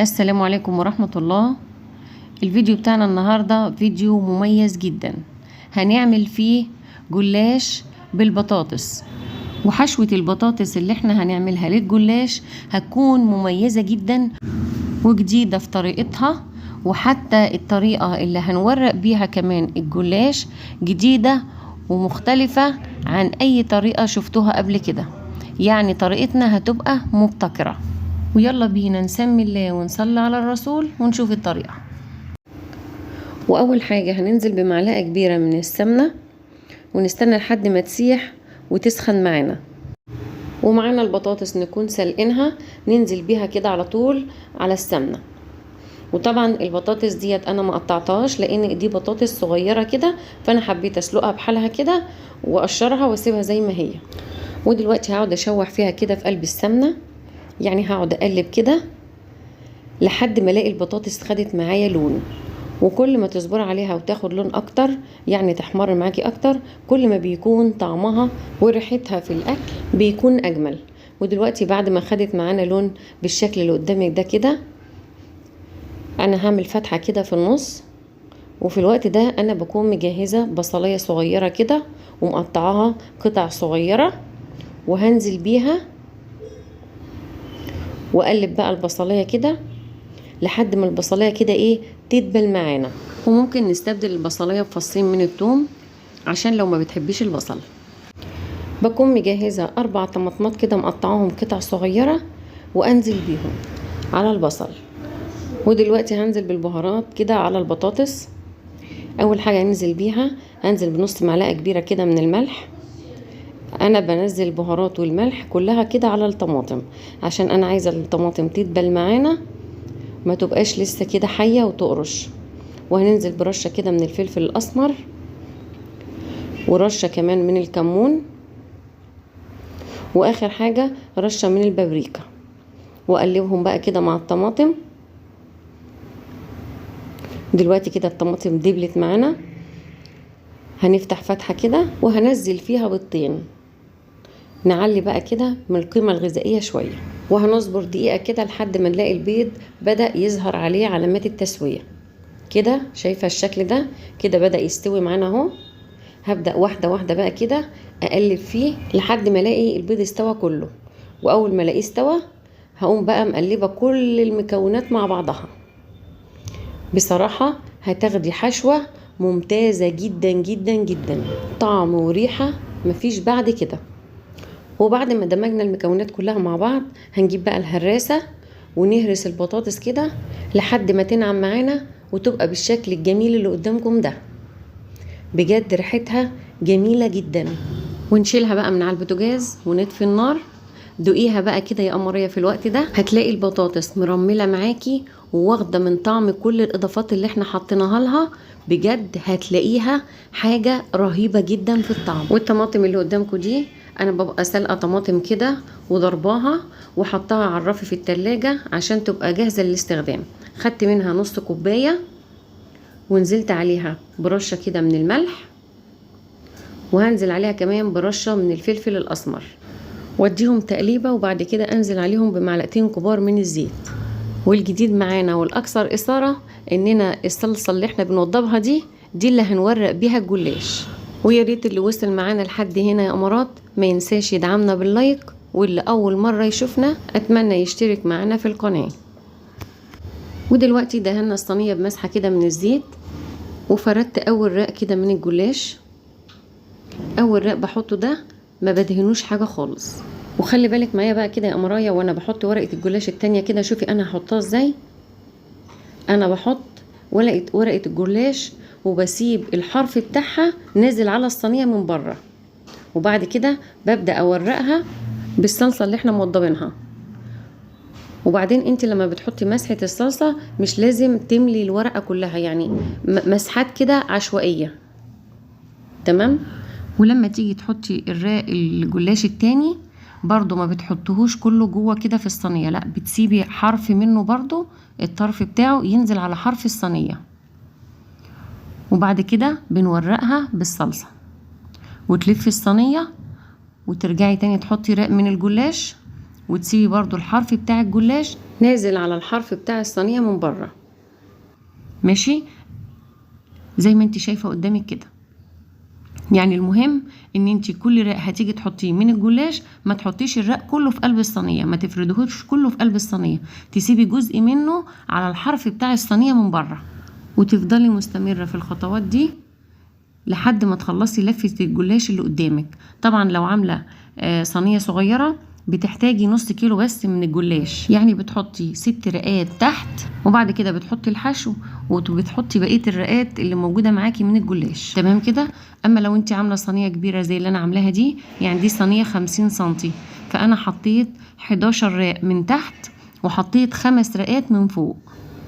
السلام عليكم ورحمة الله. الفيديو بتاعنا النهاردة فيديو مميز جدا، هنعمل فيه جلاش بالبطاطس. وحشوة البطاطس اللي احنا هنعملها للجلاش هتكون مميزة جدا وجديدة في طريقتها، وحتى الطريقة اللي هنورق بيها كمان الجلاش جديدة ومختلفة عن اي طريقة شفتوها قبل كده، يعني طريقتنا هتبقى مبتكرة. ويلا بينا نسمي الله ونصلي على الرسول ونشوف الطريقة. واول حاجة هننزل بمعلقة كبيرة من السمنة ونستنى لحد ما تسيح وتسخن معانا، ومعانا البطاطس نكون سلقينها ننزل بيها كده على طول على السمنة. وطبعا البطاطس ديت انا ما قطعتهاش لان دي بطاطس صغيرة كده، فانا حبيت اسلقها بحالها كده واقشرها واسيبها زي ما هي. ودلوقتي هقعد اشوح فيها كده في قلب السمنة، يعني هقعد اقلب كده لحد ما الاقي البطاطس خدت معايا لون. وكل ما تصبر عليها وتاخد لون اكتر، يعني تحمر معاكي اكتر، كل ما بيكون طعمها وريحتها في الاكل بيكون اجمل. ودلوقتي بعد ما خدت معانا لون بالشكل اللي قدامك ده كده، انا هعمل فتحة كده في النص. وفي الوقت ده انا بكون مجهزة بصلاية صغيرة كده ومقطعاها قطع صغيرة، وهنزل بيها واقلب بقى البصلايه كده لحد ما البصلايه كده تدبل معانا. وممكن نستبدل البصلايه بفصين من الثوم عشان لو ما بتحبيش البصل. بكون مجهزه 4 طماطمات كده مقطعاهم قطع صغيره وانزل بيهم على البصل. ودلوقتي هنزل بالبهارات كده على البطاطس. اول حاجه هنزل بيها، هنزل بنص معلقه كبيره كده من الملح. انا بنزل البهارات والملح كلها كده على الطماطم عشان انا عايزه الطماطم تدبل معانا، ما تبقاش لسه كده حيه وتقرش. وهننزل برشه كده من الفلفل الاسمر ورشه كمان من الكمون، واخر حاجه رشه من البابريكا، واقلبهم بقى كده مع الطماطم. دلوقتي كده الطماطم دبلت معانا، هنفتح فتحه كده وهنزل فيها بيضتين، نعلي بقى كده من القيمة الغذائية شوية، وهنصبر دقيقة كده لحد ما نلاقي البيض بدأ يظهر عليه علامات التسوية كده. شايفة الشكل ده كده بدأ يستوي معانا اهو. هبدأ واحدة واحدة بقى كده اقلب فيه لحد ما الاقي البيض استوى كله. واول ما الاقيه استوى هقوم بقى مقلبة كل المكونات مع بعضها. بصراحة هتاخدي حشوة ممتازة جدا جدا جدا، طعم وريحة مفيش بعد كده. وبعد ما دمجنا المكونات كلها مع بعض هنجيب بقى الهراسة ونهرس البطاطس كده لحد ما تنعم معانا وتبقى بالشكل الجميل اللي قدامكم ده. بجد ريحتها جميلة جدا. ونشيلها بقى من على البوتاجاز ونطفي النار. دوقيها بقى كده يا قمرية. في الوقت ده هتلاقي البطاطس مرملة معاكي وواخدة من طعم كل الاضافات اللي احنا حطيناها لها. بجد هتلاقيها حاجة رهيبة جدا في الطعم. والطماطم اللي قدامكم دي انا ببقى سلقه طماطم كده وضرباها وحطها على الرف في التلاجة عشان تبقى جاهزه للاستخدام. خدت منها نص كوبايه ونزلت عليها برشه كده من الملح، وهنزل عليها كمان برشه من الفلفل الاسمر، واديهم تقليبه. وبعد كده انزل عليهم بمعلقتين كبار من الزيت. والجديد معانا والاكثر اثاره اننا الصلصه اللي احنا بنوضبها دي اللي هنورق بيها الجلاش. ويا ريت اللي وصل معانا لحد هنا يا امارات ما ينساش يدعمنا باللايك، واللي اول مره يشوفنا اتمنى يشترك معانا في القناه. ودلوقتي دهنا الصينيه بمسحه كده من الزيت، وفردت اول رق كده من الجلاش. اول رق بحطه ده ما بدهنوش حاجه خالص. وخلي بالك معايا بقى كده يا امرايه وانا بحط ورقه الجلاش التانية كده. شوفي انا هحطها ازاي. انا بحط ورقه الجلاش وبسيب الحرف بتاعها نازل على الصينيه من بره، وبعد كده ببدأ اورقها بالصلصه اللي احنا موضبينها. وبعدين انت لما بتحطي مسحه الصلصه مش لازم تملي الورقه كلها، يعني مسحات كده عشوائيه. تمام. ولما تيجي تحطي الجلاش التاني برضو ما بتحطهوش كله جوه كده في الصينيه، لا بتسيبي حرف منه برضو الطرف بتاعه ينزل على حرف الصينيه. وبعد كده بنورقها بالصلصه وتلفي الصينيه وترجعي تاني تحطي رق من الجلاش وتسيبي برضو الحرف بتاع الجلاش نازل على الحرف بتاع الصينية من بره، ماشي زي ما انت شايفة قدامك كده. يعني المهم ان انت كل رق هتيجي تحطيه من الجلاش ما تحطيش الرق كله في قلب الصينيه، ما تفردهوش كله في قلب الصينيه، تسيبي جزء منه على الحرف بتاع الصينيه من بره، وتفضلي مستمره في الخطوات دي لحد ما تخلصي لفه الجلاش اللي قدامك. طبعا لو عامله صينيه صغيره بتحتاجي نص كيلو بس من الجلاش، يعني بتحطي 6 رقات تحت، وبعد كده بتحطي الحشو وبتحطي بقيه الرقات اللي موجوده معاكي من الجلاش، تمام كده. اما لو انت عامله صينيه كبيره زي اللي انا عاملاها دي، يعني دي صينيه 50 سنتي، فانا حطيت 11 راق من تحت وحطيت 5 رقات من فوق.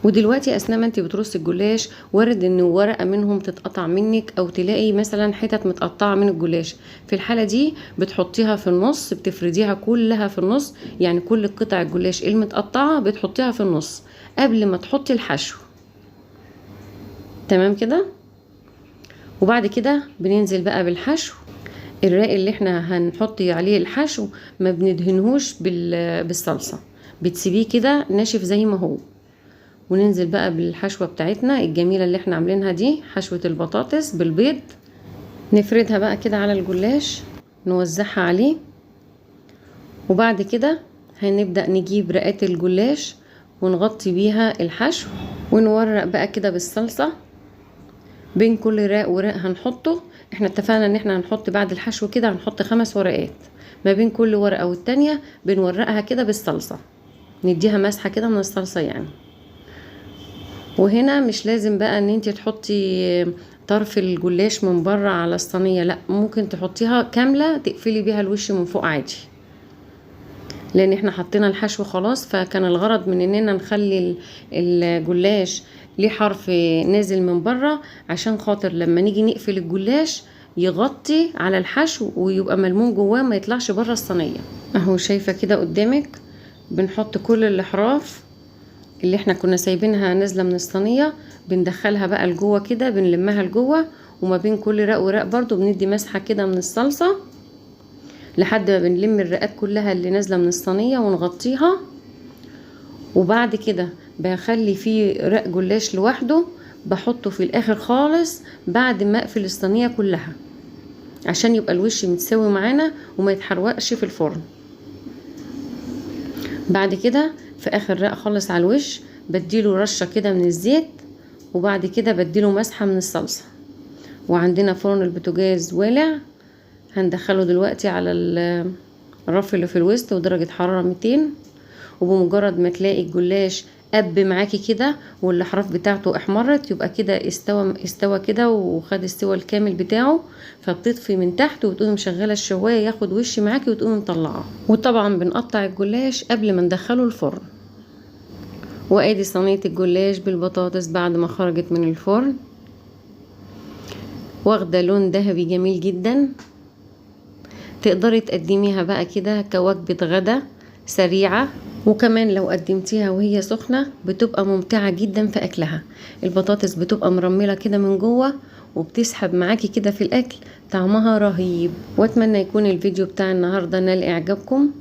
ودلوقتي اثناء ما انت بترصي الجلاش وارد ان ورقه منهم تتقطع منك او تلاقي مثلا حتت متقطعه من الجلاش، في الحاله دي بتحطيها في النص، بتفرديها كلها في النص، يعني كل قطع الجلاش المتقطعه بتحطيها في النص قبل ما تحطي الحشو، تمام كده. وبعد كده بننزل بقى بالحشو. الراق اللي احنا هنحط عليه الحشو ما بندهنهوش بالصلصه، بتسيبيه كده ناشف زي ما هو، وننزل بقى بالحشوة بتاعتنا الجميلة اللي احنا عاملينها دي، حشوة البطاطس بالبيض. نفردها بقى كده على الجلاش، نوزعها عليه، وبعد كده هنبدأ نجيب رقات الجلاش ونغطي بيها الحشو، ونورق بقى كده بالصلصة بين كل راق وراق هنحطه. احنا اتفقنا ان احنا هنحط بعد الحشو كده هنحط 5 ورقات، ما بين كل ورقة والتانية بنورقها كده بالصلصة، نديها مسحة كده من الصلصة يعني. وهنا مش لازم بقى ان انت تحطي طرف الجلاش من بره على الصينيه، لا ممكن تحطيها كامله تقفلي بيها الوش من فوق عادي، لان احنا حطينا الحشو خلاص، فكان الغرض من اننا نخلي الجلاش ليه حرف نازل من بره عشان خاطر لما نيجي نقفل الجلاش يغطي على الحشو ويبقى ملموم جواه ما يطلعش بره الصينيه. اهو شايفه كده قدامك بنحط كل الاحراف اللي احنا كنا سايبينها نازله من الصينيه، بندخلها بقى لجوه كده، بنلمها لجوه، وما بين كل رق ورق برضو بندي مسحه كده من الصلصه لحد ما بنلم الرقات كلها اللي نازله من الصينيه ونغطيها. وبعد كده بخلي فيه رق جلاش لوحده بحطه في الاخر خالص بعد ما اقفل الصينيه كلها عشان يبقى الوش متساوي معانا وما يتحرقش في الفرن. بعد كده في اخر رق خالص على الوش بديله رشه كده من الزيت، وبعد كده بديله مسحه من الصلصه. وعندنا فرن البوتاجاز والع، هندخله دلوقتي على الرف اللي في الوسط ودرجه حراره 200، وبمجرد ما تلاقي الجلاش قب معاكي كده والاحراف بتاعته احمرت يبقى كده استوى كده وخد السوى الكامل بتاعه، فبتطفي من تحت وتقومي مشغله الشوايه ياخد وش معاكي وتقومي مطلعاه. وطبعا بنقطع الجلاش قبل ما ندخله الفرن. وادي صينيه الجلاش بالبطاطس بعد ما خرجت من الفرن، واخده لون ذهبي جميل جدا. تقدري تقدميها بقى كده كوجبه غدا سريعه، وكمان لو قدمتيها وهي سخنة بتبقى ممتعة جدا في اكلها. البطاطس بتبقى مرملة كده من جوه وبتسحب معاكي كده في الاكل، طعمها رهيب. واتمنى يكون الفيديو بتاع النهاردة نال اعجابكم،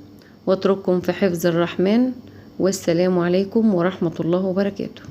واترككم في حفظ الرحمن، والسلام عليكم ورحمة الله وبركاته.